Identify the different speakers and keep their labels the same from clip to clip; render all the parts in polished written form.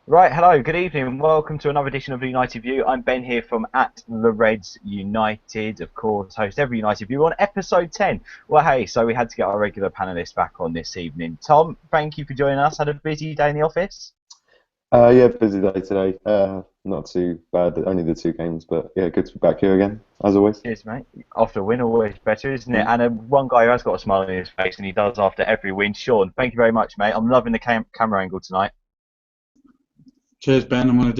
Speaker 1: Right, hello, good evening, and welcome to another edition of the United View. I'm Ben here from at the Reds United, of course, host every United View on episode 10. Well, hey, so we had to get our regular panelists back on this evening. Tom, thank you for joining us. Had a busy day in the office?
Speaker 2: Yeah, busy day today. Not too bad. Only the two games, but yeah, good to be back here again, as always.
Speaker 1: Cheers, mate. After a win, always better, isn't it?
Speaker 2: Mm.
Speaker 1: And one guy who has got a smile on his face, and he does after every win. Shaun, thank you very much, mate. I'm loving the camera angle tonight.
Speaker 3: Cheers, Ben. I'm on a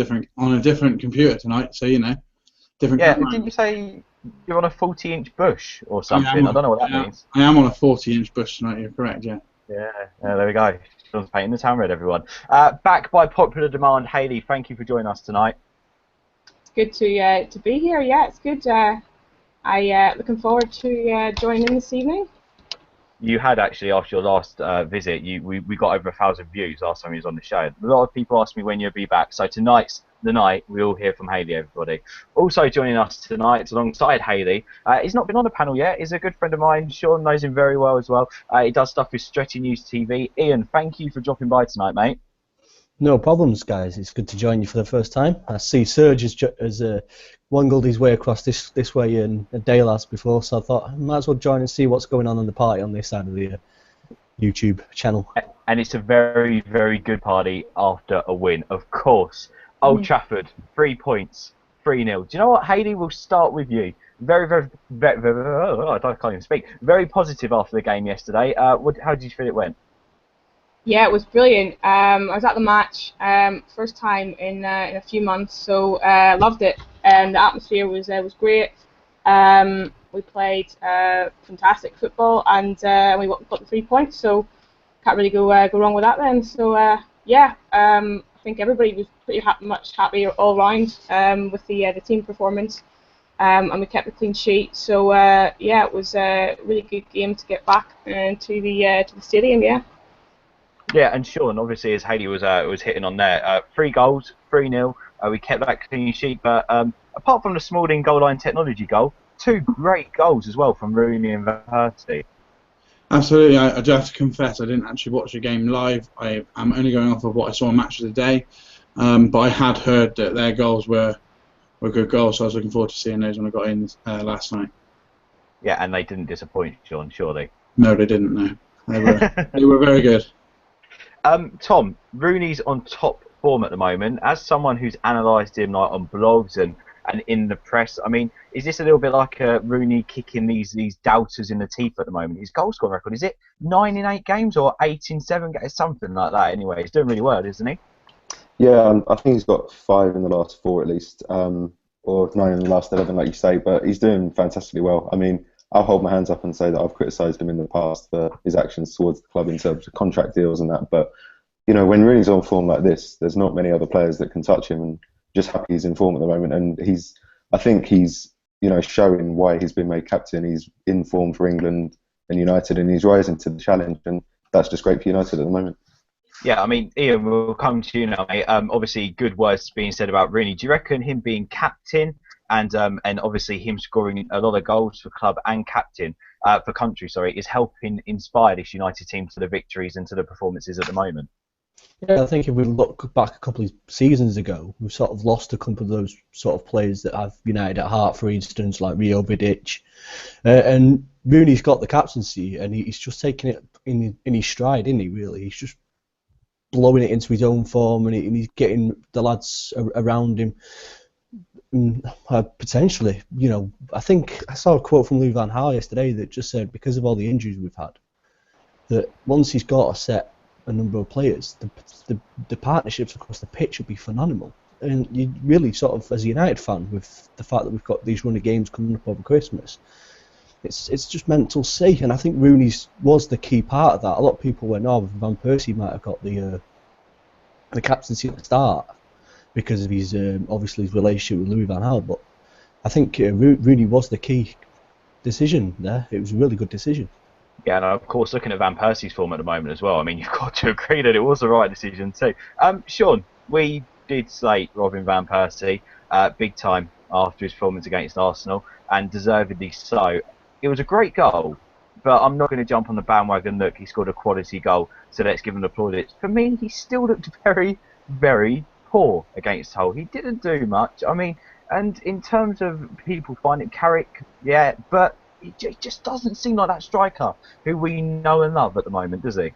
Speaker 3: different computer tonight, so different
Speaker 1: Yeah,
Speaker 3: camera
Speaker 1: didn't you
Speaker 3: angle.
Speaker 1: say you're on a 40-inch bush or
Speaker 3: I am
Speaker 1: something? I
Speaker 3: on,
Speaker 1: don't know what that
Speaker 3: I am,
Speaker 1: means.
Speaker 3: I am on a 40-inch bush tonight. You're correct, yeah.
Speaker 1: Yeah, there we go. Sean's painting the town red, everyone. Back by popular demand, Hayley, thank you for joining us tonight.
Speaker 4: It's good to be here. Yeah, it's good. I looking forward to joining in this evening.
Speaker 1: You had actually, after your last visit, we got over 1,000 views last time you was on the show. A lot of people asked me when you'll be back, so tonight's the night we'll hear from Hayley, everybody. Also joining us tonight, alongside Hayley, he's not been on the panel yet, he's a good friend of mine. Shaun knows him very well as well. He does stuff with Stretchy News TV. Ian, thank you for dropping by tonight, mate.
Speaker 5: No problems, guys. It's good to join you for the first time. I see Serge has wongled his way across this way and Dale has before, so I thought I might as well join and see what's going on in the party on this side of the YouTube channel.
Speaker 1: And it's a very, very good party after a win, of course. Old Trafford, 3 points, 3-0. Do you know what, Hayley? We'll start with you. I can't even speak. Very positive after the game yesterday. How did you feel it went?
Speaker 4: Yeah, it was brilliant. I was at the match, first time in a few months, so loved it. And the atmosphere was great. We played fantastic football, and we got the 3 points. So can't really go wrong with that then. So I think everybody was pretty much happy all round with the team performance, and we kept a clean sheet. So it was a really good game to get back to the stadium. Yeah.
Speaker 1: Yeah, and Shaun, obviously, as Hayley was hitting on there, 3 goals, 3-0. We kept that clean sheet, but apart from the Smalling goal line technology goal, 2 great goals as well from Rooney and Persie.
Speaker 3: Absolutely. I do have to confess, I didn't actually watch the game live. I'm only going off of what I saw in Match of the Day, but I had heard that their goals were good goals, so I was looking forward to seeing those when I got in last night.
Speaker 1: Yeah, and they didn't disappoint, Shaun, surely.
Speaker 3: No, they didn't. No, they were very good.
Speaker 1: Tom, Rooney's on top form at the moment. As someone who's analysed him like on blogs and in the press, I mean, is this a little bit like Rooney kicking these doubters in the teeth at the moment? His goal scoring record, is it 9 in 8 games or 8 in 7 games? Something like that anyway. He's doing really well, isn't he?
Speaker 2: Yeah, I think he's got 5 in the last 4 at least, or 9 in the last 11, like you say. But he's doing fantastically well. I mean, I'll hold my hands up and say that I've criticised him in the past for his actions towards the club in terms of contract deals and that. But when Rooney's on form like this, there's not many other players that can touch him. And just happy he's in form at the moment. And I think he's showing why he's been made captain. He's in form for England and United, and he's rising to the challenge. And that's just great for United at the moment.
Speaker 1: Yeah, I mean, Ian, we'll come to you now, mate. Obviously, good words being said about Rooney. Do you reckon him being captain and obviously him scoring a lot of goals for club and captain for country, is helping inspire this United team to the victories and to the performances at the moment?
Speaker 5: Yeah, I think if we look back a couple of seasons ago, we've sort of lost a couple of those sort of players that have United at heart, for instance, like Rio Vidic. And Rooney's got the captaincy, and he's just taking it in his stride, isn't he, really? He's just blowing it into his own form, and he's getting the lads around him. Potentially, I think I saw a quote from Lou Van Gaal yesterday that just said because of all the injuries we've had, that once he's got a number of players, the partnerships across the pitch would be phenomenal. And you really sort of, as a United fan, with the fact that we've got these run of games coming up over Christmas, it's just mental see. And I think Rooney's was the key part of that. A lot of people went, "Oh, Van Persie might have got the captaincy at the start because of his obviously his relationship with Louis Van Gaal." But I think Rooney was the key decision there. It was a really good decision.
Speaker 1: Yeah, and of course, looking at Van Persie's form at the moment as well, I mean, you've got to agree that it was the right decision too. Shaun, we did slate Robin Van Persie big time after his performance against Arsenal, and deservedly so. It was a great goal, but I'm not going to jump on the bandwagon. Look, he scored a quality goal, so let's give him the plaudits. For me, he still looked very, very poor against Hull. He didn't do much. I mean, and in terms of people finding Carrick, yeah, but he just doesn't seem like that striker who we know and love at the moment, does he?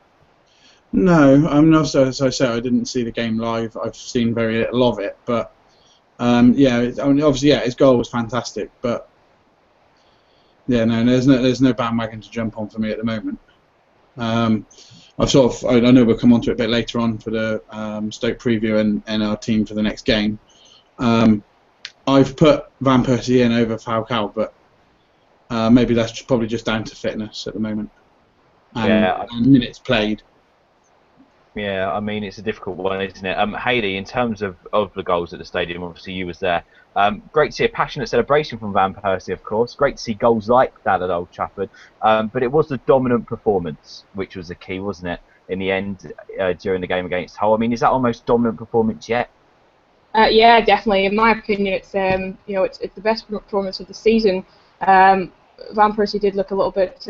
Speaker 3: No, I'm not. As I say, I didn't see the game live. I've seen very little of it, but yeah, I mean, obviously, yeah, his goal was fantastic, but yeah, no, there's no bandwagon to jump on for me at the moment. I know we'll come on to it a bit later on for the Stoke preview and our team for the next game. I've put Van Persie in over Falcao, but maybe that's probably just down to fitness at the moment and minutes played.
Speaker 1: Yeah, I mean, it's a difficult one, isn't it? Hayley, in terms of the goals at the stadium, obviously you was there. Great to see a passionate celebration from Van Persie, of course. Great to see goals like that at Old Trafford. But it was the dominant performance, which was the key, wasn't it, in the end, during the game against Hull? I mean, is that our most dominant performance yet?
Speaker 4: Yeah, definitely. In my opinion, it's it's the best performance of the season. Van Persie did look a little bit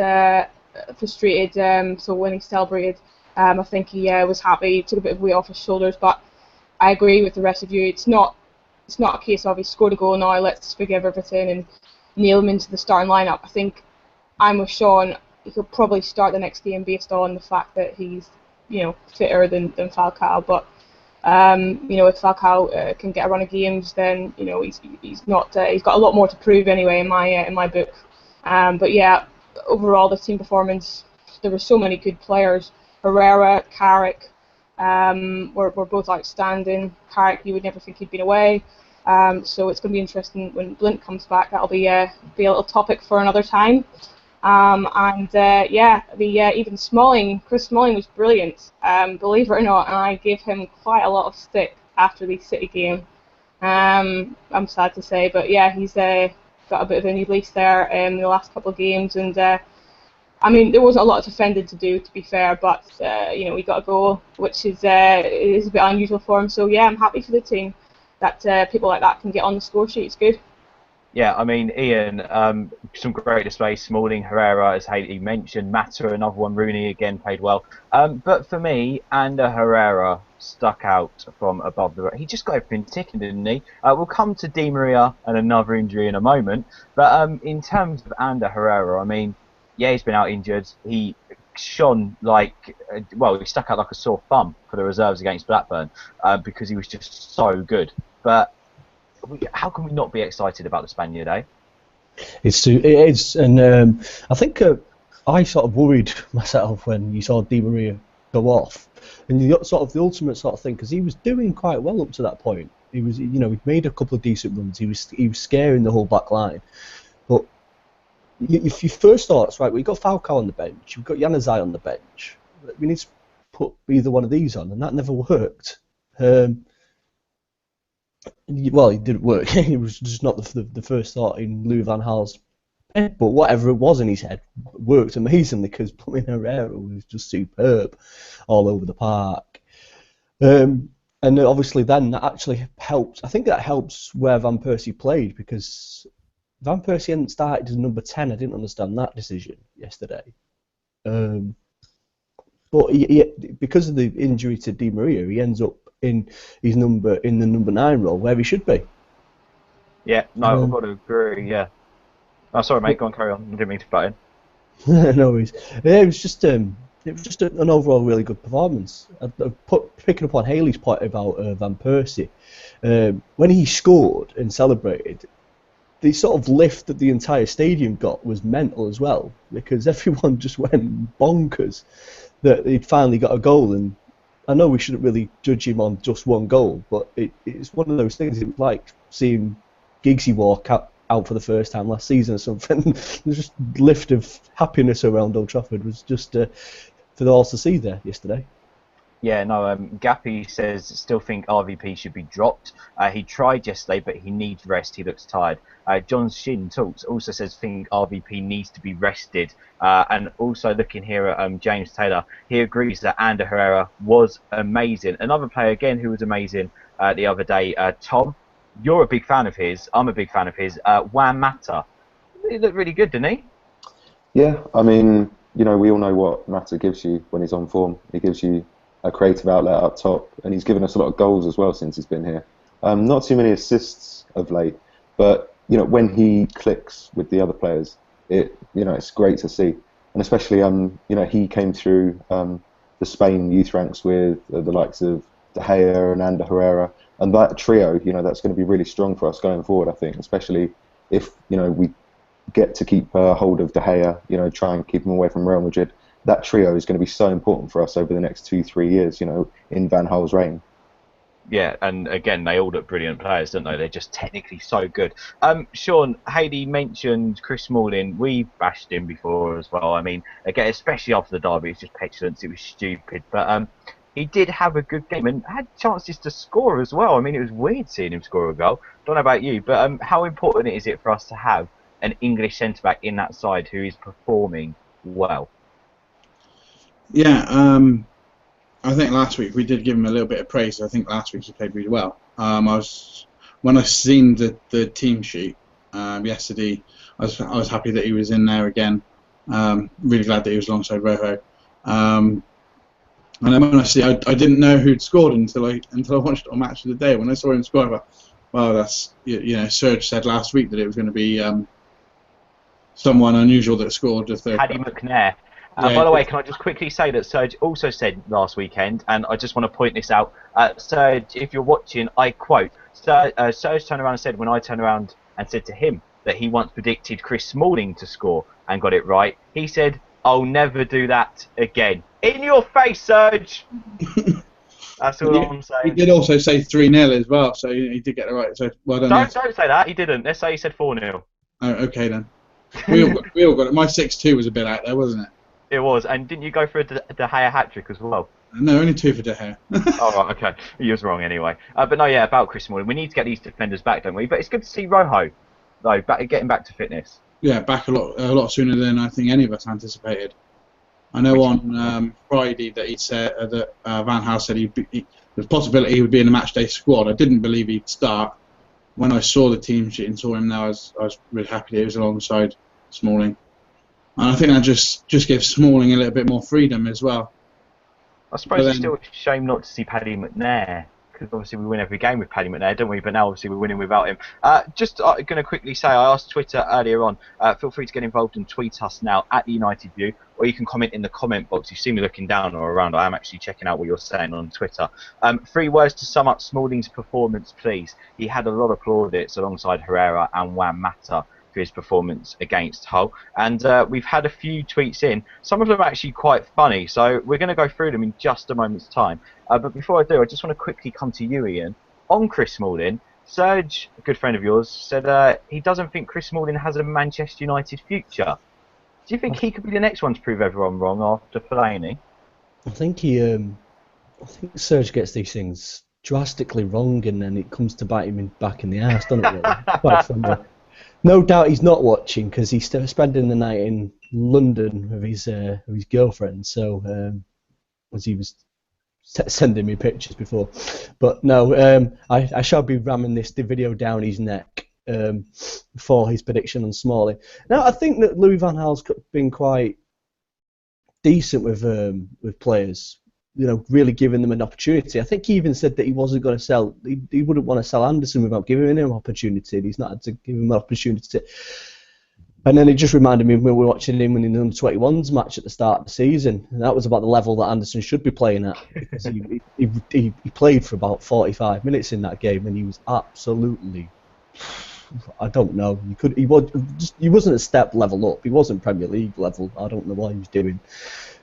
Speaker 4: frustrated, so when he celebrated, I think he was happy. He took a bit of weight off his shoulders, but I agree with the rest of you. It's not a case of he scored a goal now, let's forgive everything and nail him into the starting lineup. I think I'm with Shaun. He'll probably start the next game based on the fact that he's fitter than Falcao. But if Falcao can get a run of games, then he's not. He's got a lot more to prove anyway in my book. But yeah, overall the team performance. There were so many good players. Herrera, Carrick were both outstanding. Carrick, you would never think he'd been away. So it's going to be interesting when Blint comes back. That'll be a little topic for another time. Even Smalling, Chris Smalling was brilliant. Believe it or not, and I gave him quite a lot of stick after the City game. I'm sad to say, but yeah, he's got a bit of a new lease there in the last couple of games, and I mean, there wasn't a lot defending to do, to be fair, but he got a goal, which is a bit unusual for him. So yeah, I'm happy for the team that people like that can get on the score sheet. It's good.
Speaker 1: Yeah, I mean, Ian, some great display. Smalling, Herrera, as Hayley mentioned, Mata, another one. Rooney again played well. But for me, Ander Herrera stuck out from above the. He just got everything ticking, didn't he? We'll come to Di Maria and another injury in a moment. But in terms of Ander Herrera, I mean, yeah, he's been out injured. He shone like, he stuck out like a sore thumb for the reserves against Blackburn because he was just so good. But how can we not be excited about the Spaniard, eh?
Speaker 5: It is, and I think I sort of worried myself when you saw Di Maria go off, and the ultimate sort of thing, because he was doing quite well up to that point. He was, he'd made a couple of decent runs. He was scaring the whole back line, but if you first thought, right, we've got Falcao on the bench, we've got Januzaj on the bench, we need to put either one of these on, and that never worked. Well, it didn't work. It was just not the first thought in Louis van Gaal's head, but whatever it was in his head worked amazingly because Herrera was just superb all over the park. And obviously then that actually helps. I think that helps where Van Persie played because Van Persie hadn't started as number 10. I didn't understand that decision yesterday. But because of the injury to Di Maria, he ends up in the number 9 role where he should be.
Speaker 1: Yeah, no, I've got to agree. Yeah. Oh, sorry, mate. Go on, carry on. I didn't mean to butt in.
Speaker 5: No worries. Yeah, it was just an overall really good performance. Picking up on Hayley's point about Van Persie, when he scored and celebrated, the sort of lift that the entire stadium got was mental as well because everyone just went bonkers that he'd finally got a goal. And I know we shouldn't really judge him on just one goal, but it's one of those things. It was like seeing Giggsy walk out for the first time last season or something. There's just a lift of happiness around Old Trafford was just for all to see there yesterday.
Speaker 1: Yeah, no, Gappy says still think RVP should be dropped. He tried yesterday, but he needs rest. He looks tired. John Shin Talks also says think RVP needs to be rested. And also looking here at James Taylor, he agrees that Ander Herrera was amazing. Another player again who was amazing the other day, Tom. You're a big fan of his. I'm a big fan of his. Juan Mata. He looked really good, didn't he?
Speaker 2: Yeah, I mean, we all know what Mata gives you when he's on form. He gives you a creative outlet up top, and he's given us a lot of goals as well since he's been here. Not too many assists of late, but when he clicks with the other players, it's great to see. And especially he came through the Spain youth ranks with the likes of De Gea and Ander Herrera, and that trio, that's going to be really strong for us going forward, I think, especially if we get to keep hold of De Gea, try and keep him away from Real Madrid. That trio is going to be so important for us over the next 2-3 years, in Van Gaal's reign.
Speaker 1: Yeah, and again, they all look brilliant players, don't they? They're just technically so good. Shaun, Hayley mentioned Chris Smalling. We bashed him before as well. I mean, again, especially after the derby, it's just petulance. It was stupid. But he did have a good game and had chances to score as well. I mean, it was weird seeing him score a goal. Don't know about you, but how important is it for us to have an English centre-back in that side who is performing well?
Speaker 3: Yeah, I think last week we did give him a little bit of praise. I think last week he played really well. When I seen the team sheet yesterday, I was happy that he was in there again. Really glad that he was alongside Rojo. And then when I didn't know who'd scored until I watched it on Match of the Day. When I saw him score, I thought, well, that's Serge said last week that it was going to be someone unusual that scored the third.
Speaker 1: Paddy McNair. By the way, can I just quickly say that Serge also said last weekend, and I just want to point this out, Serge, if you're watching, I quote, Serge turned around and said, when I turned around and said to him that he once predicted Chris Smalling to score and got it right, he said, I'll never do that again. In your face, Serge! That's all I'm saying.
Speaker 3: He did also say 3-0 as well, so he did get it right. So well done.
Speaker 1: Don't say that, he didn't. Let's say he said 4-0.
Speaker 3: Oh, okay then. We all got it. My 6-2 was a bit out there, wasn't it?
Speaker 1: It was, and didn't you go for a De Gea hat-trick as well?
Speaker 3: No, only 2 for De Gea.
Speaker 1: Oh, right, okay. You was wrong anyway. But no, yeah, about Chris Smalling, we need to get these defenders back, don't we? But it's good to see Rojo, though, getting back to fitness.
Speaker 3: Yeah, back a lot sooner than I think any of us anticipated. I know on Friday that he said that Van Gaal said there's a possibility he would be in the matchday squad. I didn't believe he'd start. When I saw the team sheet and saw him now, I was really happy that he was alongside Smalling. And I think that just gives Smalling a little bit more freedom as well.
Speaker 1: I suppose it's still a shame not to see Paddy McNair, because obviously we win every game with Paddy McNair, don't we? But now obviously we're winning without him. Just going to quickly say, I asked Twitter earlier on, feel free to get involved and tweet us now at the United View, or you can comment in the comment box. You see me looking down or around, I am actually checking out what you're saying on Twitter. 3 words to sum up Smalling's performance, please. He had a lot of plaudits alongside Herrera and Juan Mata for his performance against Hull, and we've had a few tweets in. Some of them are actually quite funny, so we're going to go through them in just a moment's time. But before I do, I just want to quickly come to you, Ian. On Chris Smalling, Serge, a good friend of yours, said he doesn't think Chris Smalling has a Manchester United future. Do you think he could be the next one to prove everyone wrong after Fellaini?
Speaker 5: I think Serge gets these things drastically wrong, and then it comes to bite him back in the arse, doesn't it? Really? Quite funny. No doubt he's not watching because he's still spending the night in London with his girlfriend. So as he was sending me pictures before, but no, I shall be ramming the video down his neck for his prediction on Smalling. Now I think that Louis van Gaal's been quite decent with players. Really giving them an opportunity. I think he even said that he wasn't going to sell. He wouldn't want to sell Anderson without giving him an opportunity. He's not had to give him an opportunity. And then it just reminded me when we were watching him in the under-21s match at the start of the season. And that was about the level that Anderson should be playing at, because he played for about 45 minutes in that game, and he was absolutely, I don't know. He wasn't a step level up. He wasn't Premier League level. I don't know what he was doing.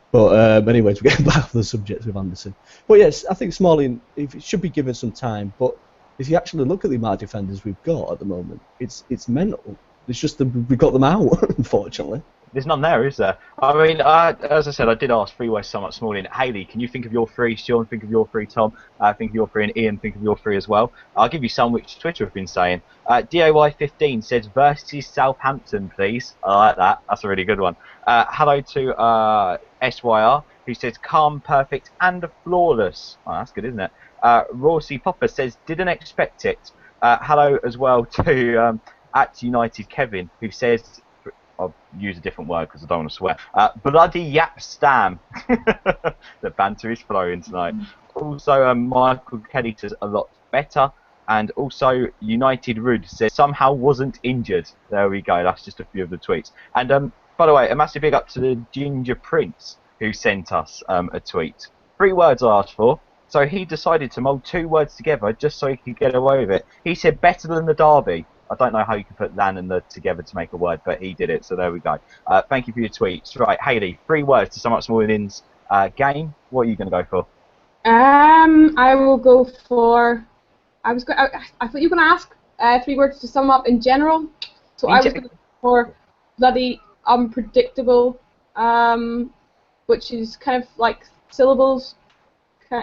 Speaker 5: But anyways, we're getting back to the subject with Anderson. But yes, I think Smalling should be given some time. But if you actually look at the amount of defenders we've got at the moment, it's mental. It's just that we've got them out, unfortunately.
Speaker 1: There's none there, is there? I mean, as I said, I did ask 3 ways to sum up Smalling. Hayley, can you think of your 3? Shaun, think of your 3. Tom, think of your 3. And Ian, think of your 3 as well. I'll give you some which Twitter have been saying. DAY15 says, versus Southampton, please. I like that. That's a really good one. Hello to SYR, who says, calm, perfect, and flawless. Oh, that's good, isn't it? Rawsy Popper says, didn't expect it. Hello as well to at United Kevin, who says, I'll use a different word because I don't want to swear. Bloody yap stam. The banter is flowing tonight. Also, Michael Kelly says a lot better. And also, United Rude says somehow wasn't injured. There we go. That's just a few of the tweets. And by the way, a massive big up to the Ginger Prince who sent us a tweet. 3 words I asked for. So he decided to mould 2 words together just so he could get away with it. He said better than the derby. I don't know how you can put than and the together to make a word, but he did it. So there we go. Thank you for your tweets. Right, Hayley, 3 words to sum up Smalling's game. What are you going to go for?
Speaker 4: I will go for. I thought you were going to ask 3 words to sum up in general. So I was going to go for bloody unpredictable, which is kind of like syllables.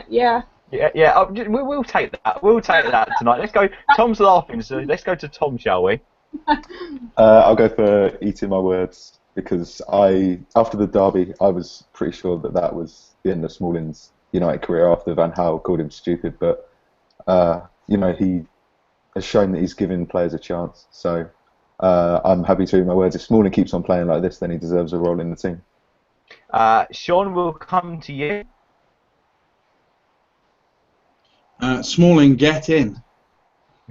Speaker 4: Yeah.
Speaker 1: Yeah. We'll take that. We'll take that tonight. Let's go. Tom's laughing, so let's go to Tom, shall we?
Speaker 2: I'll go for eating my words because after the derby, I was pretty sure that was the end of Smalling's United career after Van Gaal called him stupid. But he has shown that he's given players a chance. So I'm happy to eat my words. If Smalling keeps on playing like this, then he deserves a role in the team.
Speaker 1: Shaun, will come to you.
Speaker 3: Smalling, get in.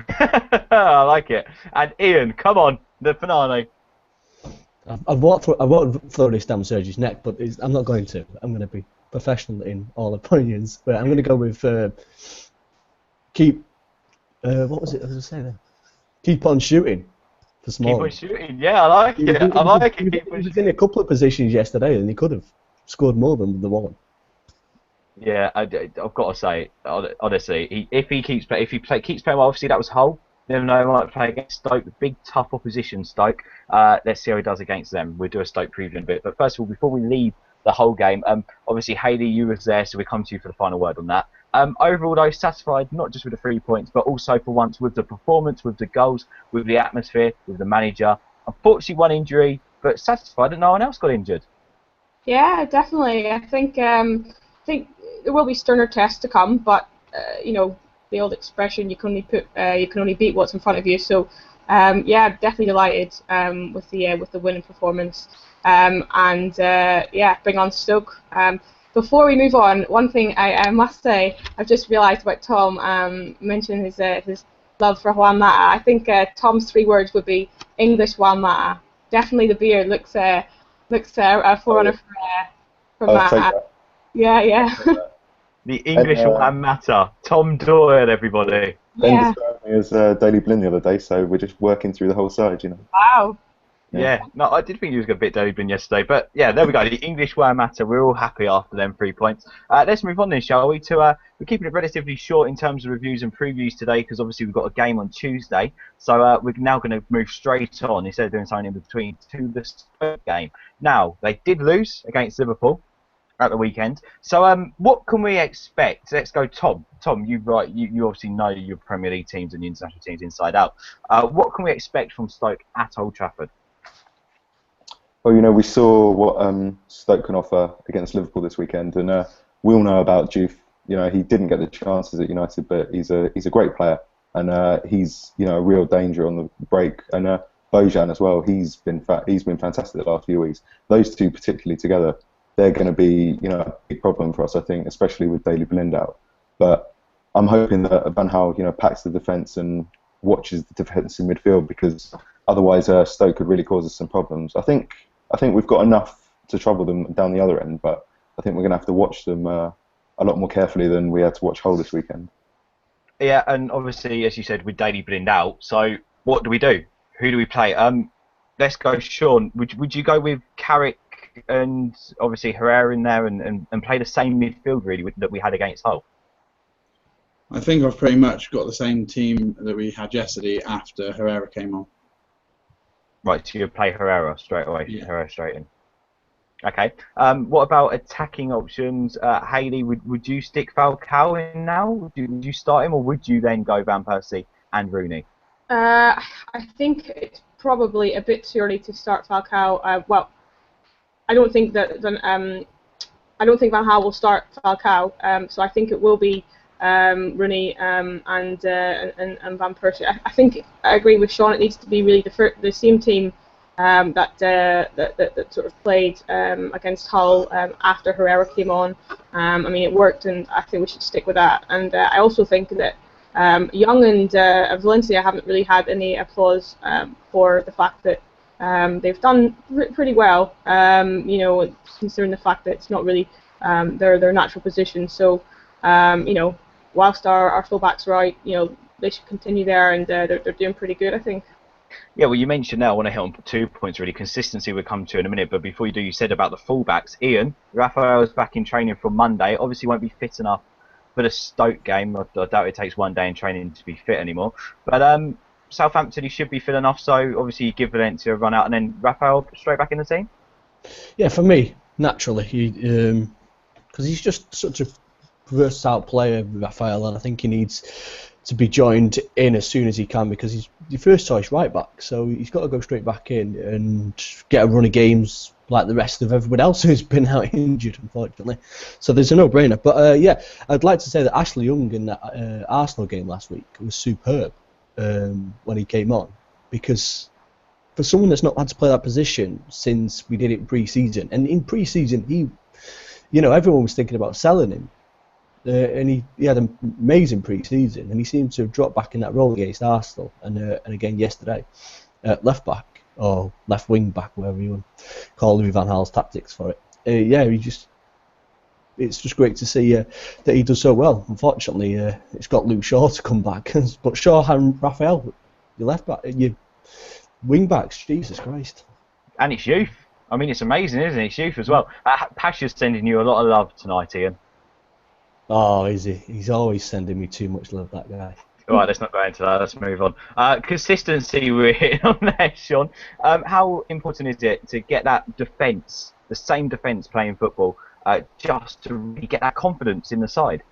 Speaker 1: I like it. And Ian, come on, the finale.
Speaker 5: I won't throw this down Sergio's neck, but I'm not going to. I'm going to be professional in all opinions. But I'm going to go with keep. What was it I was going to say there? Keep on shooting for Smalling.
Speaker 1: Keep on shooting. Yeah, I like it. I like it.
Speaker 5: He was in a couple of positions yesterday, and he could have scored more than the one.
Speaker 1: Yeah, I've got to say, honestly, if he keeps playing well, obviously that was Hull. Never know, he might play against Stoke, big tough opposition, Stoke. Let's see how he does against them. We'll do a Stoke preview in a bit. But first of all, before we leave the whole game, obviously Hayley, you was there, so we come to you for the final word on that. Overall, though, satisfied not just with the 3 points, but also for once with the performance, with the goals, with the atmosphere, with the manager. Unfortunately, one injury, but satisfied that no one else got injured.
Speaker 4: Yeah, definitely. I think there will be sterner tests to come, but the old expression, you can only beat what's in front of you. So yeah, definitely delighted with the winning performance, and bring on Stoke. Before we move on, one thing I must say, I've just realised about Tom mentioning his love for Juan Mata. I think Tom's 3 words would be English Juan Mata. Definitely the beard looks a forerunner for Mata. Yeah.
Speaker 1: The English Juan Mata. Tom Doyle, everybody.
Speaker 2: Ben described me as Daily Blind the other day, so we're just working through the whole side,
Speaker 4: Wow.
Speaker 1: Yeah, no, I did think he was a bit Daily Blind yesterday, but yeah, there we go. The English Juan Mata. We're all happy after them 3 points. Let's move on then, shall we? We're keeping it relatively short in terms of reviews and previews today because obviously we've got a game on Tuesday. So we're now going to move straight on instead of doing something in between to the Stoke game. Now, they did lose against Liverpool at the weekend. So what can we expect? Let's go, Tom. Tom, you obviously know your Premier League teams and the international teams inside out. What can we expect from Stoke at Old Trafford?
Speaker 2: Well, we saw what Stoke can offer against Liverpool this weekend, and we all know about Juve. He didn't get the chances at United, but he's a great player, and he's a real danger on the break. And Bojan as well. He's been fantastic the last few weeks. Those two particularly together, they're going to be a big problem for us, I think, especially with Daily Blind out. But I'm hoping that Van Gaal packs the defence and watches the defence in midfield because otherwise Stoke could really cause us some problems. I think we've got enough to trouble them down the other end, but I think we're going to have to watch them a lot more carefully than we had to watch Hull this weekend.
Speaker 1: Yeah, and obviously, as you said, with Daily Blind out, so what do we do? Who do we play? Let's go, Shaun. Would you go with Carrick and obviously Herrera in there and play the same midfield really that we had against Hull?
Speaker 3: I think I've pretty much got the same team that we had yesterday after Herrera came on.
Speaker 1: Right, so you play Herrera straight away.
Speaker 3: Yeah.
Speaker 1: Herrera straight in. Okay. What about attacking options? Hayley, would you stick Falcao in now? Would you start him, or would you then go Van Persie and Rooney?
Speaker 4: I think it's probably a bit too early to start Falcao. Well, I don't think Van Gaal will start Falcao. So I think it will be Rooney and Van Persie. I think I agree with Shaun. It needs to be really the same team that sort of played against Hull after Herrera came on. I mean, it worked, and I think we should stick with that. And I also think that Young and Valencia haven't really had any applause for the fact that they've done pretty well. Considering the fact that it's not really their natural position. So, whilst our fullbacks are out, they should continue there, and they're doing pretty good, I think.
Speaker 1: Yeah, well, you mentioned now, I want to hit on 2 points really. Consistency we'll come to in a minute, but before you do, you said about the fullbacks. Ian, Rafael's back in training from Monday. Obviously won't be fit enough for the Stoke game. I doubt it takes one day in training to be fit anymore. But Southampton, he should be fit enough, so obviously you give Valencia a run out, and then Rafael straight back in the team?
Speaker 5: Yeah, for me, naturally, because he's just such a versatile player, Rafael, and I think he needs to be joined in as soon as he can, because he's the first choice right back, so he's got to go straight back in and get a run of games like the rest of everyone else who's been out injured, unfortunately. So there's a no-brainer. But I'd like to say that Ashley Young in that Arsenal game last week was superb when he came on, because for someone that's not had to play that position since we did it pre-season, and in pre-season everyone was thinking about selling him. And he had an amazing pre-season, and he seemed to have dropped back in that role against Arsenal, and again yesterday, left back or left wing back, whatever you want to call Louis van Gaal's tactics for it. It's just great to see that he does so well. Unfortunately, it's got Luke Shaw to come back, but Shaw and Rafael, your left back, your wing backs, Jesus Christ.
Speaker 1: And it's youth. I mean, it's amazing, isn't it? It's youth as well. Pasha's sending you a lot of love tonight, Ian.
Speaker 5: Oh, is he? He's always sending me too much love, that guy.
Speaker 1: All right, let's not go into that. Let's move on. Consistency we're hitting on there, Shaun. How important is it to get that defence, the same defence playing football, just to really get that confidence in the side?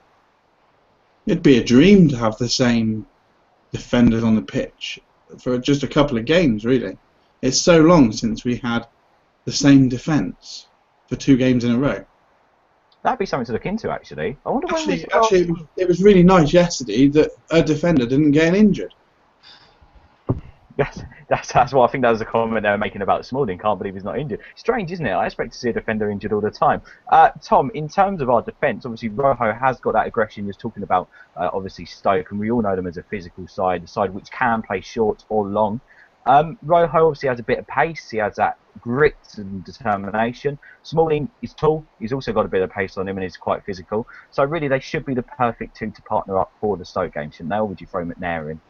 Speaker 3: It'd be a dream to have the same defenders on the pitch for just a couple of games, really. It's so long since we had the same defence for 2 games in a row.
Speaker 1: That'd be something to look into, actually. I wonder when
Speaker 3: it was really nice yesterday that a defender didn't get injured.
Speaker 1: That's what I think that was the comment they were making about Smalling. Can't believe he's not injured. Strange, isn't it? I expect to see a defender injured all the time. Tom, in terms of our defence, obviously Rojo has got that aggression you're talking about, obviously Stoke, and we all know them as a physical side, a side which can play short or long. Rojo obviously has a bit of pace, he has that grit and determination. Smalling is tall, he's also got a bit of pace on him and is quite physical. So really they should be the perfect two to partner up for the Stoke game, shouldn't they? Or would you throw McNair in?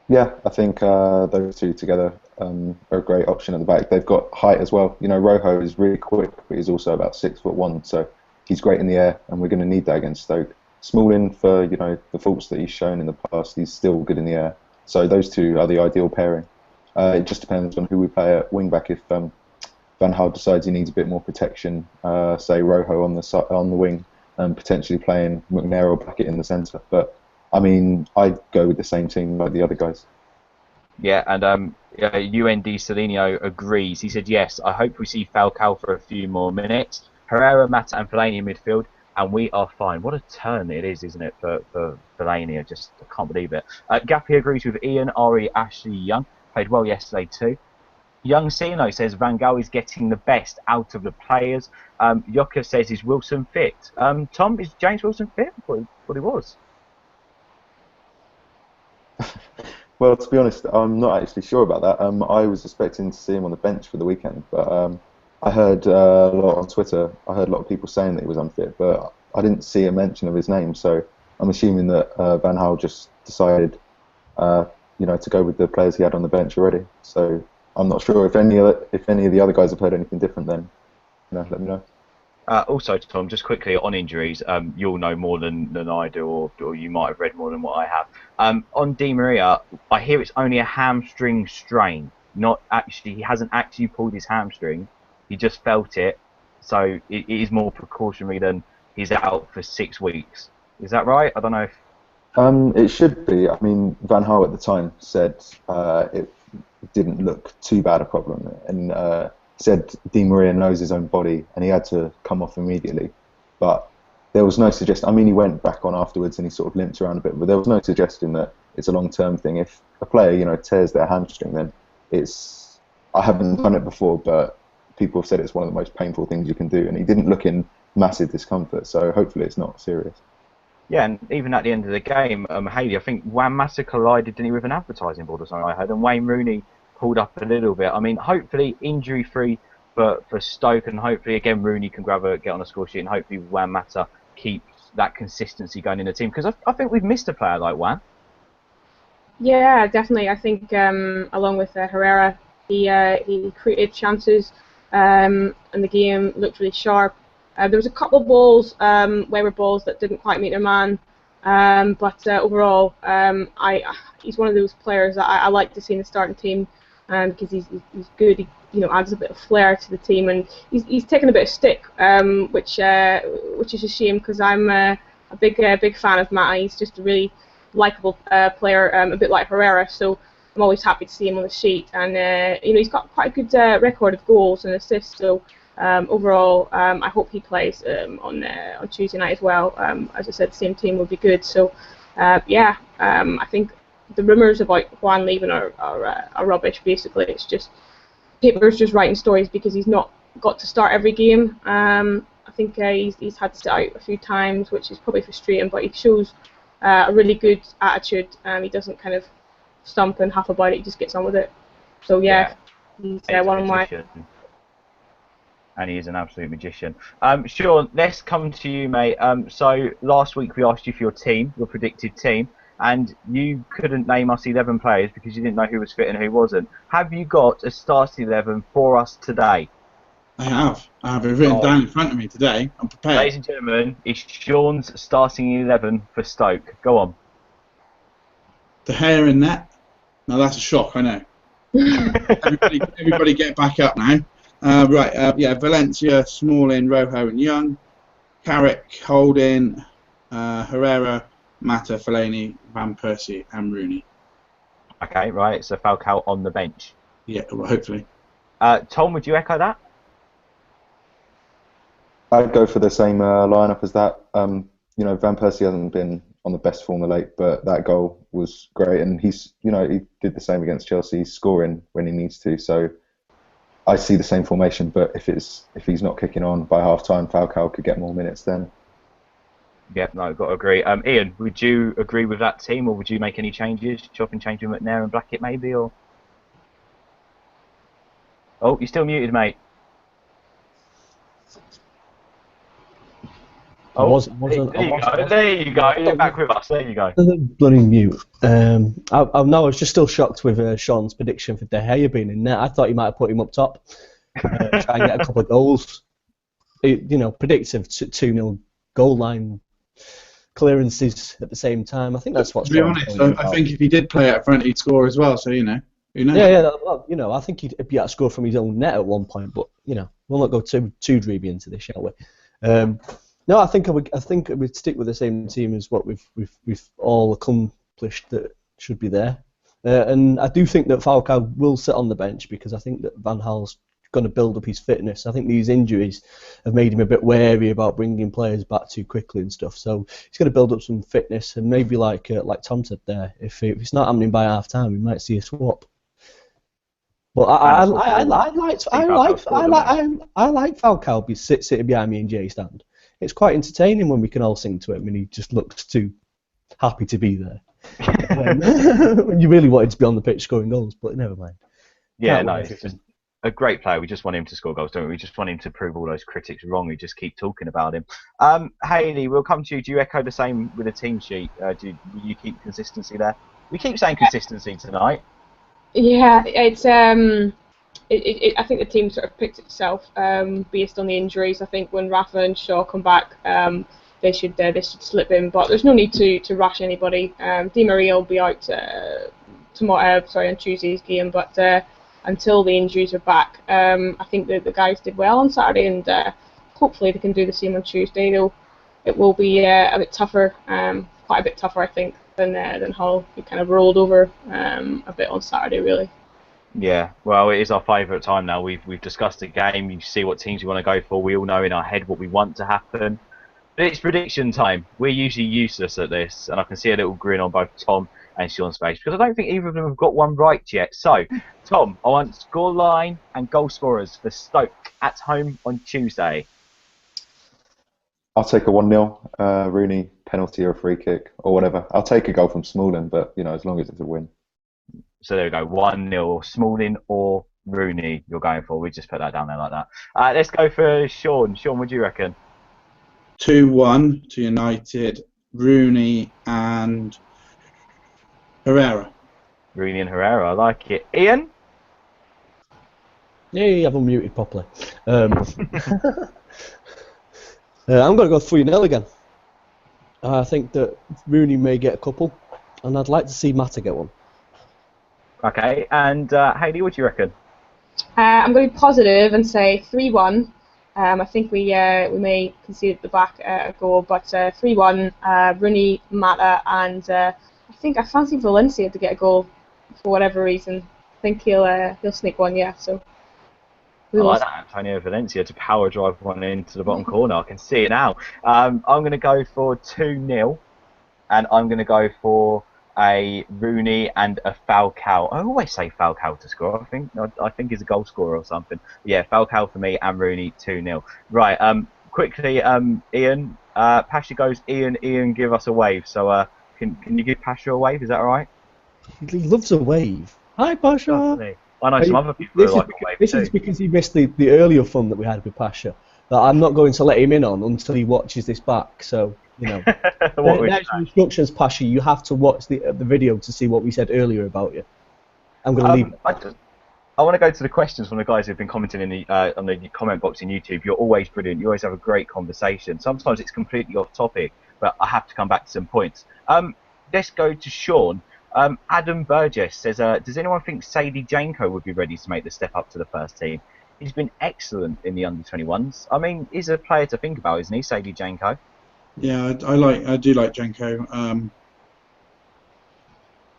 Speaker 2: Yeah, I think those two together are a great option at the back. They've got height as well. Rojo is really quick, but he's also about 6'1", so he's great in the air, and we're going to need that against Stoke. Smalling, for the faults that he's shown in the past, he's still good in the air. So those two are the ideal pairing. It just depends on who we play at wing back. If Van Gaal decides he needs a bit more protection, say Rojo on the wing, and potentially playing McNair or Blackett in the centre. But I mean, I'd go with the same team like the other guys.
Speaker 1: Yeah, and UND Celinio agrees. He said, yes, I hope we see Falcao for a few more minutes. Herrera, Mata and Fellaini in midfield, and we are fine. What a turn it is, isn't it, for Fellaini? I can't believe it. Gappy agrees with Ian, Ari, Ashley, Young. Played well yesterday too. Young Sino says Van Gaal is getting the best out of the players. Yoka says, is Wilson fit? Tom, is James Wilson fit? What he was?
Speaker 2: Well, to be honest, I'm not actually sure about that. I was expecting to see him on the bench for the weekend, but I heard a lot on Twitter. I heard a lot of people saying that he was unfit, but I didn't see a mention of his name. So I'm assuming that Van Gaal just decided, to go with the players he had on the bench already. So I'm not sure if any of the other guys have heard anything different. Then, let me know.
Speaker 1: Also, Tom, just quickly on injuries, you'll know more than I do, or you might have read more than what I have. On Di Maria, I hear it's only a hamstring strain. He hasn't actually pulled his hamstring. He just felt it. So it is more precautionary than he's out for 6 weeks. Is that right? I don't know if...
Speaker 2: It should be. I mean, Van Gaal at the time said it didn't look too bad a problem, and said Di Maria knows his own body and he had to come off immediately. But there was no suggestion. I mean, he went back on afterwards and he sort of limped around a bit, but there was no suggestion that it's a long-term thing. If a player, tears their hamstring, then it's I haven't done it before, but people have said it's one of the most painful things you can do, and he didn't look in massive discomfort, so hopefully it's not serious.
Speaker 1: Yeah, and even at the end of the game, Hayley, I think Juan Mata collided, didn't he, with an advertising board or something I heard, and Wayne Rooney pulled up a little bit. I mean, hopefully injury-free for Stoke, and hopefully, again, Rooney can get on a score sheet, and hopefully Juan Mata keeps that consistency going in the team, because I think we've missed a player like Juan.
Speaker 4: Yeah, definitely. I think along with Herrera, he created chances, and the game looked really sharp. There was a couple of balls, wayward balls that didn't quite meet their man, but overall, he's one of those players that I like to see in the starting team, because he's good. He adds a bit of flair to the team, and he's taken a bit of stick, which is a shame, because I'm a big fan of Matt. He's just a really likable player, a bit like Herrera. So I'm always happy to see him on the sheet, and he's got quite a good record of goals and assists. So overall, I hope he plays on Tuesday night as well. As I said, the same team would be good. So I think the rumours about Juan leaving are rubbish. Basically, it's just papers just writing stories, because he's not got to start every game. I think he's had to sit out a few times, which is probably frustrating, but he shows a really good attitude. He doesn't kind of stump and huff about it, he just gets on with it. So he's one of my...
Speaker 1: And he is an absolute magician. Shaun, let's come to you, mate. So last week we asked you for your team, your predicted team, and you couldn't name us 11 players because you didn't know who was fit and who wasn't. Have you got a starting 11 for us today?
Speaker 3: I have it written down in front of me today. I'm prepared.
Speaker 1: Ladies and gentlemen, it's Shaun's starting 11 for Stoke. Go on.
Speaker 3: De Gea in net. Now that's a shock, I know. everybody get back up now. Valencia, Smalling, Rojo and Young. Carrick, Holding, Herrera, Mata, Fellaini, Van Persie and Rooney.
Speaker 1: Okay, right. So Falcao on the bench.
Speaker 3: Yeah, well, hopefully.
Speaker 1: Tom, would you echo that?
Speaker 2: I'd go for the same lineup as that. Van Persie hasn't been on the best form of late, but that goal was great, and he did the same against Chelsea. He's scoring when he needs to, so I see the same formation. But if he's not kicking on by half time, Falcao could get more minutes then.
Speaker 1: Yeah, no, got to agree. Ian, would you agree with that team, or would you make any changes? Chop and change with McNair and Blackett maybe, or? Oh, you're still muted, mate. Oh, there you go. You're back with us. There you go.
Speaker 5: Bloody mute. I was just still shocked with Shaun's prediction for De Gea being in net. I thought he might have put him up top, try and get a couple of goals. Predictive 2-0 goal line clearances at the same time. I think that's what's.
Speaker 3: To be honest, I think if he did play out front, he'd score as well. So who knows?
Speaker 5: Yeah. Well, I think he'd be able to score from his own net at one point. But we'll not go too dreamy into this, shall we? No, I think we'd stick with the same team as what we've all accomplished that should be there. And I do think that Falcao will sit on the bench, because I think that Van Gaal's going to build up his fitness. I think these injuries have made him a bit wary about bringing players back too quickly and stuff. So he's going to build up some fitness, and maybe like Tom said there, if it's not happening by half time, we might see a swap. But I like Falcao sitting behind me in Jay stand. It's quite entertaining when we can all sing to him, and he just looks too happy to be there. When you really wanted to be on the pitch scoring goals, but never mind.
Speaker 1: Yeah, no, he's just a great player. We just want him to score goals, don't we? We just want him to prove all those critics wrong who just keep talking about him. Hayley, we'll come to you. Do you echo the same with the team sheet? Will you keep consistency there? We keep saying consistency tonight.
Speaker 4: Yeah, it's I think the team sort of picked itself based on the injuries. I think when Rafa and Shaw come back, they should slip in, but there's no need to rush anybody. Di Maria will be out on Tuesday's game, but until the injuries are back, I think the guys did well on Saturday, and hopefully they can do the same on Tuesday. Though it will be a bit tougher, quite a bit tougher, I think, than Hull. We kind of rolled over a bit on Saturday, really.
Speaker 1: Yeah, well, it is our favourite time now. We've discussed the game. You see what teams we want to go for. We all know in our head what we want to happen. But it's prediction time. We're usually useless at this, and I can see a little grin on both Tom and Shaun Space, because I don't think either of them have got one right yet. So, Tom, I want score line and goal scorers for Stoke at home on Tuesday.
Speaker 2: I'll take a 1-0 Rooney penalty or a free kick or whatever. I'll take a goal from Smalling, but as long as it's a win.
Speaker 1: So there we go, 1-0, Smalling or Rooney you're going for. We just put that down there like that. Let's go for Shaun. Shaun, what do you reckon?
Speaker 3: 2-1 to United, Rooney and Herrera.
Speaker 1: Rooney and Herrera, I like it. Ian?
Speaker 5: Yeah, I've unmuted properly. I'm going to go 3-0 again. I think that Rooney may get a couple, and I'd like to see Mata get one.
Speaker 1: Okay, and Hayley, what do you reckon?
Speaker 4: I'm going to be positive and say 3-1. I think we may concede at the back a goal, but 3-1, Rooney, Mata, and I think I fancy Valencia to get a goal for whatever reason. I think he'll sneak one, yeah. So.
Speaker 1: I like that, Antonio Valencia to power drive one into the bottom corner. I can see it now. I'm going to go for 2-0, and I'm going to go for a Rooney and a Falcao. I always say Falcao to score. I think he's a goal scorer or something. But yeah, Falcao for me and Rooney 2-0. Right. Quickly, Ian. Pasha goes. Ian, give us a wave. So can you give Pasha a wave? Is that all right?
Speaker 5: He loves a wave. Hi, Pasha.
Speaker 1: Lovely. I know some other people who like a wave
Speaker 5: This is because he missed the earlier fun that we had with Pasha that I'm not going to let him in on until he watches this back. So, there's instructions, Pasha. You have to watch the video to see what we said earlier about you. I'm going to leave.
Speaker 1: I want to go to the questions from the guys who've been commenting in the on the comment box in YouTube. You're always brilliant. You always have a great conversation. Sometimes it's completely off topic, but I have to come back to some points. Let's go to Shaun. Adam Burgess says, does anyone think Sadie Janko would be ready to make the step up to the first team? He's been excellent in the under-21s. I mean, he's a player to think about, isn't he, Sadie Janko?
Speaker 3: Yeah, I do like Janko.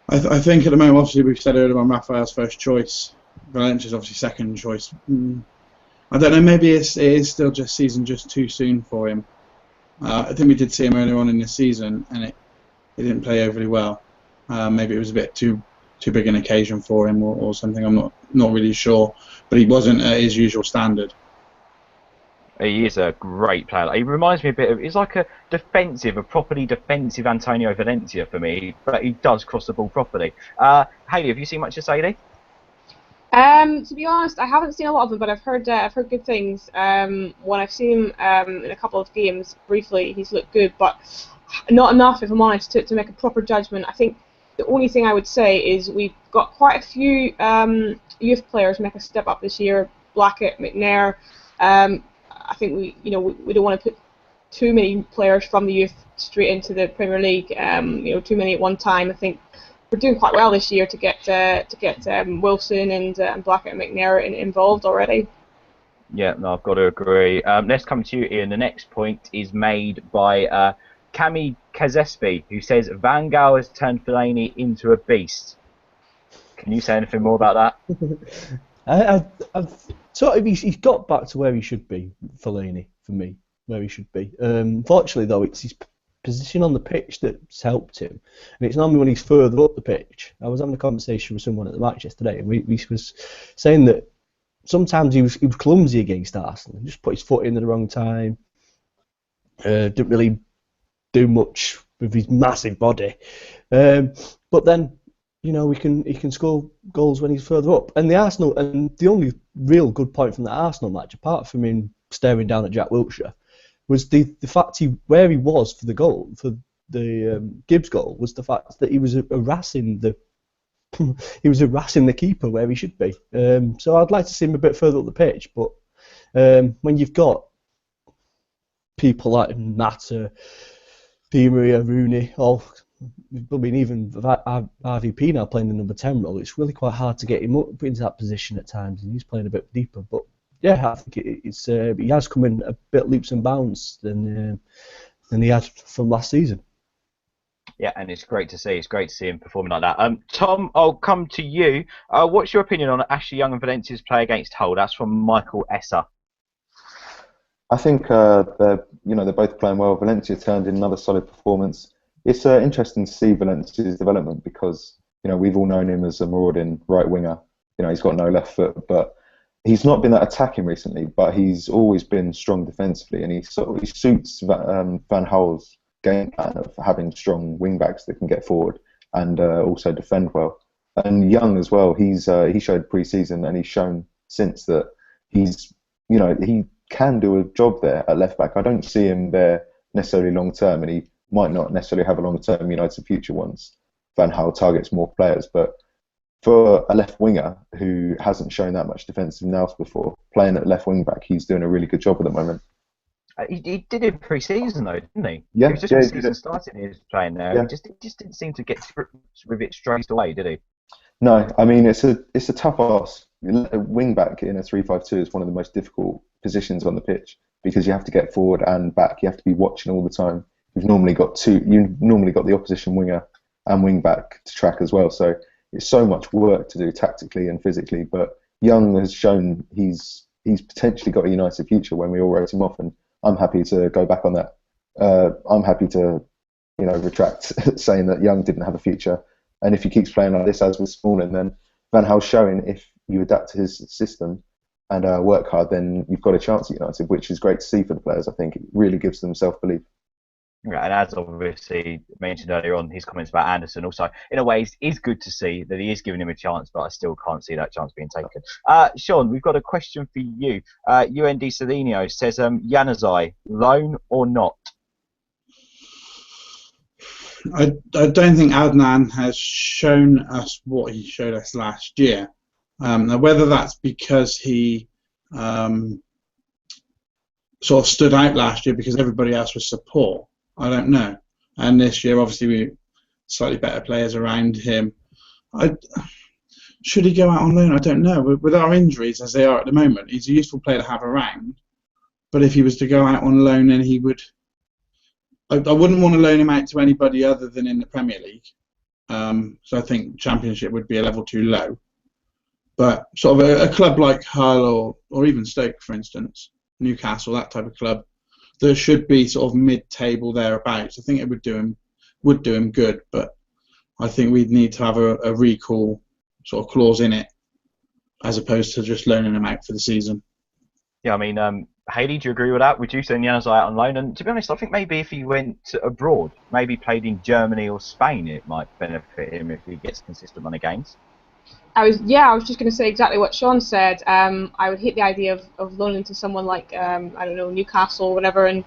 Speaker 3: I think at the moment, obviously, we've said earlier on Raphael's first choice. Valencia's obviously second choice. I don't know, maybe it is still just season just too soon for him. I think we did see him earlier on in the season, and he didn't play overly well. Maybe it was a bit too big an occasion for him or something. I'm not really sure, but he wasn't at his usual standard.
Speaker 1: He is a great player. He reminds me a bit of. He's like a properly defensive Antonio Valencia for me, but he does cross the ball properly. Hayley, have you seen much of Sadie?
Speaker 4: To be honest, I haven't seen a lot of him, but I've heard good things. When I've seen him in a couple of games briefly, he's looked good, but not enough, if I'm honest, to make a proper judgment. I think the only thing I would say is we've got quite a few youth players make a step up this year. Blackett, McNair. I think we don't want to put too many players from the youth straight into the Premier League. Too many at one time. I think we're doing quite well this year to get Wilson and Blackett and McNair involved already.
Speaker 1: Yeah, no, I've got to agree. Let's come to you, Ian. The next point is made by Cami Kazespi, who says Van Gaal has turned Fellaini into a beast. Can you say anything more about that?
Speaker 5: He's got back to where he should be, Fellaini, for me, where he should be. Fortunately, though, it's his position on the pitch that's helped him, and it's normally when he's further up the pitch. I was having a conversation with someone at the match yesterday, and we was saying that sometimes he was clumsy against Arsenal. He just put his foot in at the wrong time. Didn't really do much with his massive body, but then he can score goals when he's further up. And the only real good point from the Arsenal match, apart from him staring down at Jack Wilshere, was the fact where he was for the goal, for the Gibbs goal, was the fact that he was harassing the keeper where he should be. So I'd like to see him a bit further up the pitch, but when you've got people like Mata, Di Maria, Rooney, even RVP now playing the number 10 role, it's really quite hard to get him up into that position at times, and he's playing a bit deeper. But yeah, I think he has come in a bit leaps and bounds than he had from last season.
Speaker 1: Yeah, and it's great to see. It's great to see him performing like that. Tom, I'll come to you. What's your opinion on Ashley Young and Valencia's play against Hull? That's from Michael Esser.
Speaker 2: I think they're both playing well. Valencia turned in another solid performance. It's interesting to see Valencia's development because we've all known him as a marauding right winger. He's got no left foot, but he's not been that attacking recently. But he's always been strong defensively, and he suits Van Gaal's game plan of having strong wing backs that can get forward and also defend well. And Young as well. He showed pre-season, and he's shown since that he can do a job there at left back. I don't see him there necessarily long term, and he might not necessarily have a long term United future once Van Gaal targets more players. But for a left winger who hasn't shown that much defensive nous before, playing at left wing back, he's doing a really good job at the moment.
Speaker 1: He did it pre-season though, didn't he?
Speaker 2: Yeah,
Speaker 1: it was just pre-season started. He was playing there.
Speaker 2: Yeah.
Speaker 1: He just didn't seem to get with it straight away, did he?
Speaker 2: No, I mean it's a tough ask. A wing back in a 3-5-2 is one of the most difficult positions on the pitch because you have to get forward and back. You have to be watching all the time. You've normally got the opposition winger and wing back to track as well. So it's so much work to do tactically and physically. But Young has shown he's potentially got a United future when we all wrote him off, and I'm happy to go back on that. I'm happy to retract saying that Young didn't have a future. And if he keeps playing like this as with Smalling, then Van Gaal's showing if you adapt to his system and work hard, then you've got a chance at United, which is great to see for the players. I think it really gives them self-belief.
Speaker 1: Yeah, and as obviously mentioned earlier on, his comments about Anderson also, in a way, it's good to see that he is giving him a chance, but I still can't see that chance being taken. Shaun, we've got a question for you. UND Celenio says, Januzaj, loan or not?
Speaker 3: I don't think Adnan has shown us what he showed us last year. Now, whether that's because he sort of stood out last year because everybody else was support, I don't know. And this year, obviously, we slightly better players around him. Should he go out on loan? I don't know. With our injuries as they are at the moment, he's a useful player to have around. But if he was to go out on loan, then he would. I wouldn't want to loan him out to anybody other than in the Premier League. So I think Championship would be a level too low. But sort of a club like Hull or even Stoke, for instance, Newcastle, that type of club, that should be sort of mid-table thereabouts. I think it would do him good. But I think we'd need to have a recall sort of clause in it, as opposed to just loaning him out for the season.
Speaker 1: Yeah, I mean, Hayley, do you agree with that? Would you send Januzaj out on loan? And to be honest, I think maybe if he went abroad, maybe played in Germany or Spain, it might benefit him if he gets consistent run of games.
Speaker 4: I was just going to say exactly what Shaun said. I would hate the idea of loaning to someone like I don't know, Newcastle or whatever, and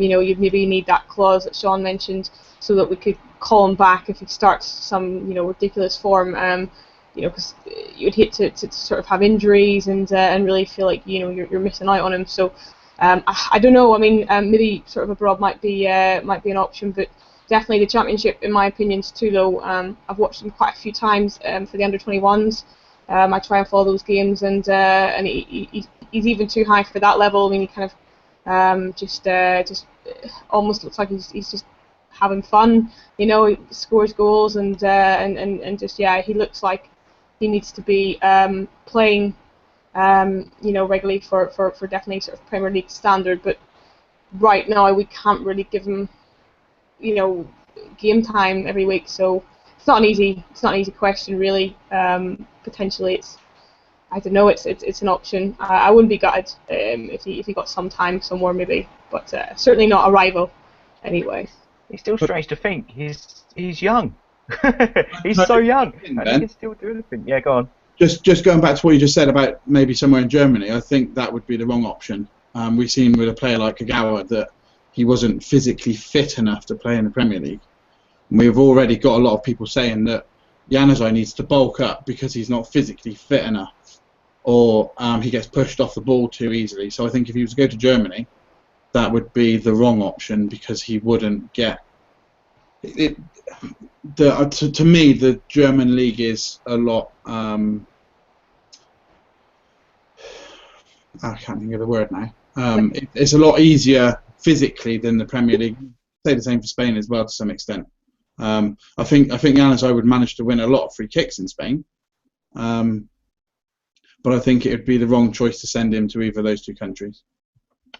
Speaker 4: you'd maybe need that clause that Shaun mentioned so that we could call him back if he starts some ridiculous form. Because you'd hate to sort of have injuries and really feel like you're missing out on him. So I don't know. I mean, maybe sort of abroad might be an option, but definitely the Championship, in my opinion, too. Though I've watched him quite a few times for the under-21s. I try and follow those games, and he's even too high for that level. I mean, he kind of just almost looks like he's just having fun. He scores goals and just he looks like he needs to be playing, regularly for definitely sort of Premier League standard. But right now we can't really give him, game time every week. So it's not an easy question really. Potentially, I don't know. It's an option. I wouldn't be gutted if he got some time somewhere maybe, but certainly not a rival anyway.
Speaker 1: It's still strange to think he's young. He's so young, and he can still do anything. Yeah, go on.
Speaker 3: Just going back to what you just said about maybe somewhere in Germany, I think that would be the wrong option. We've seen with a player like Kagawa that he wasn't physically fit enough to play in the Premier League. And we've already got a lot of people saying that Januzaj needs to bulk up because he's not physically fit enough, or he gets pushed off the ball too easily. So I think if he was to go to Germany, that would be the wrong option because he wouldn't get it. To me, the German league is a lot. I can't think of the word now. It's a lot easier physically than the Premier League. Say the same for Spain as well to some extent. I think Januzaj would manage to win a lot of free kicks in Spain, but I think it would be the wrong choice to send him to either of those two countries.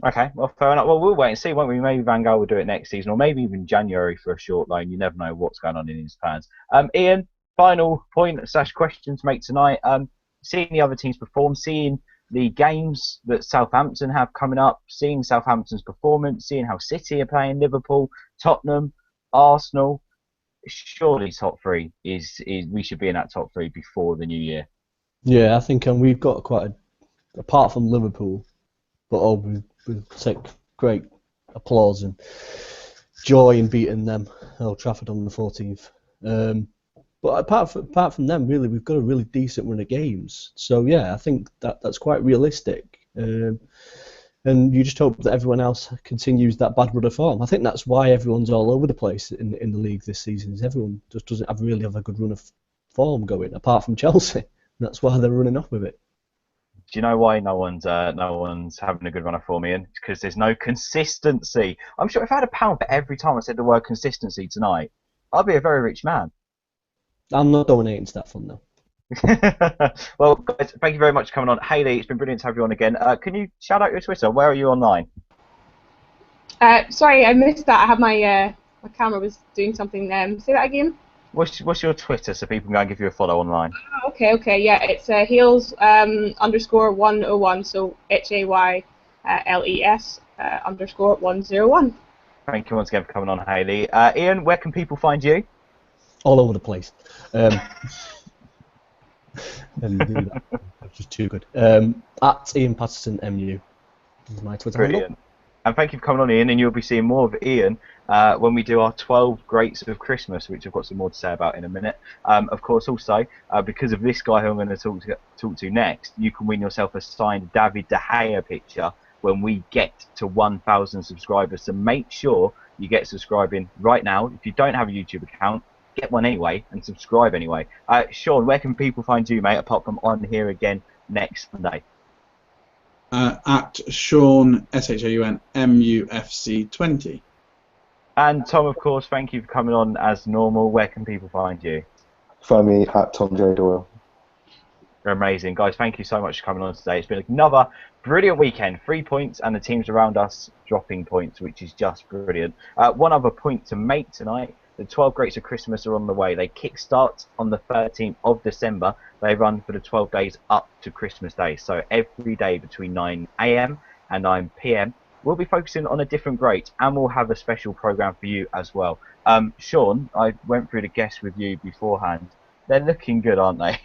Speaker 1: Okay, well, fair enough. Well, we'll wait and see, won't we? Maybe Van Gaal will do it next season, or maybe even January for a short loan. You never know what's going on in his plans. Ian, final point / question to make tonight. Seeing the other teams perform, seeing the games that Southampton have coming up, seeing Southampton's performance, seeing how City are playing, Liverpool, Tottenham, Arsenal. Surely top three is we should be in that top three before the new year.
Speaker 5: Yeah, I think we've got quite apart from Liverpool, but all we take great applause and joy in beating them at Old Trafford on the 14th. But apart from them, really, we've got a really decent run of games. So yeah, I think that's quite realistic. And you just hope that everyone else continues that bad run of form. I think that's why everyone's all over the place in the league this season. Is everyone just doesn't really have a good run of form going, apart from Chelsea. That's why they're running off with it.
Speaker 1: Do you know why no one's having a good run of form, Ian? It's because there's no consistency. I'm sure if I had £1 for every time I said the word consistency tonight, I'd be a very rich man.
Speaker 5: I'm not donating to that fund now.
Speaker 1: Well, guys, thank you very much for coming on. Hayley, it's been brilliant to have you on again. Can you shout out your Twitter? Where are you online?
Speaker 4: Sorry, I missed that. I had my camera was doing something. Say that again.
Speaker 1: What's your Twitter so people can go and give you a follow online?
Speaker 4: Oh, okay, yeah, it's Hales _101, so HAYLES _101.
Speaker 1: Thank you once again for coming on, Hayley. Ian, where can people find you?
Speaker 5: All over the place. That's just too good. At Ian Patterson MU is my Twitter handle.
Speaker 1: Brilliant. And thank you for coming on, Ian, and you'll be seeing more of Ian when we do our 12 Greats of Christmas, which I've got some more to say about in a minute. Of course, also, because of this guy who I'm going to talk to next, you can win yourself a signed David De Gea picture when we get to 1,000 subscribers. So make sure you get subscribing right now. If you don't have a YouTube account, get one anyway and subscribe anyway. Shaun, where can people find you, mate, apart from on here again next Sunday?
Speaker 3: At Shaun SHAUN MUFC 20.
Speaker 1: And Tom, of course, thank you for coming on as normal. Where can people find you?
Speaker 2: Find me at Tom J Doyle.
Speaker 1: You're amazing, guys. Thank you so much for coming on today. It's been another brilliant weekend. 3 points, and the teams around us dropping points, which is just brilliant. One other point to make tonight. The 12 Greats of Christmas are on the way. They kickstart on the 13th of December. They run for the 12 days up to Christmas Day. So every day between 9 AM and 9 PM, we'll be focusing on a different great, and we'll have a special programme for you as well. Shaun, I went through the guests with you beforehand. They're looking good, aren't they?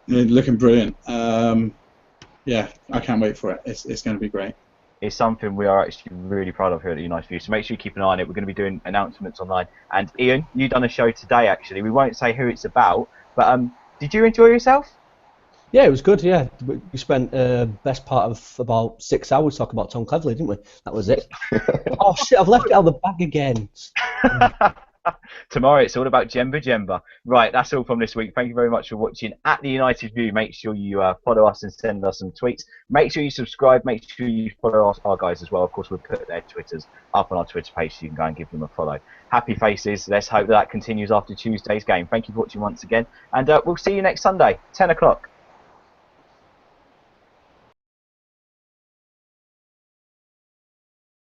Speaker 3: They're looking brilliant. Yeah, I can't wait for it. It's going to be great.
Speaker 1: It's something we are actually really proud of here at the United View. So make sure you keep an eye on it. We're going to be doing announcements online. And Ian, you've done a show today, actually. We won't say who it's about, but did you enjoy yourself?
Speaker 5: Yeah, it was good, yeah. We spent best part of about 6 hours talking about Tom Cleverley, didn't we? That was it. Oh, shit, I've left it out of the bag again.
Speaker 1: Tomorrow it's all about Jemba. Right, that's all from this week. Thank you very much for watching at the United View. Make sure you follow us and send us some tweets. Make sure you subscribe. Make sure you follow our guys as well. Of course, we'll put their Twitters up on our Twitter page so you can go and give them a follow. Happy faces. Let's hope that continues after Tuesday's game. Thank you for watching once again. And we'll see you next Sunday, 10 o'clock.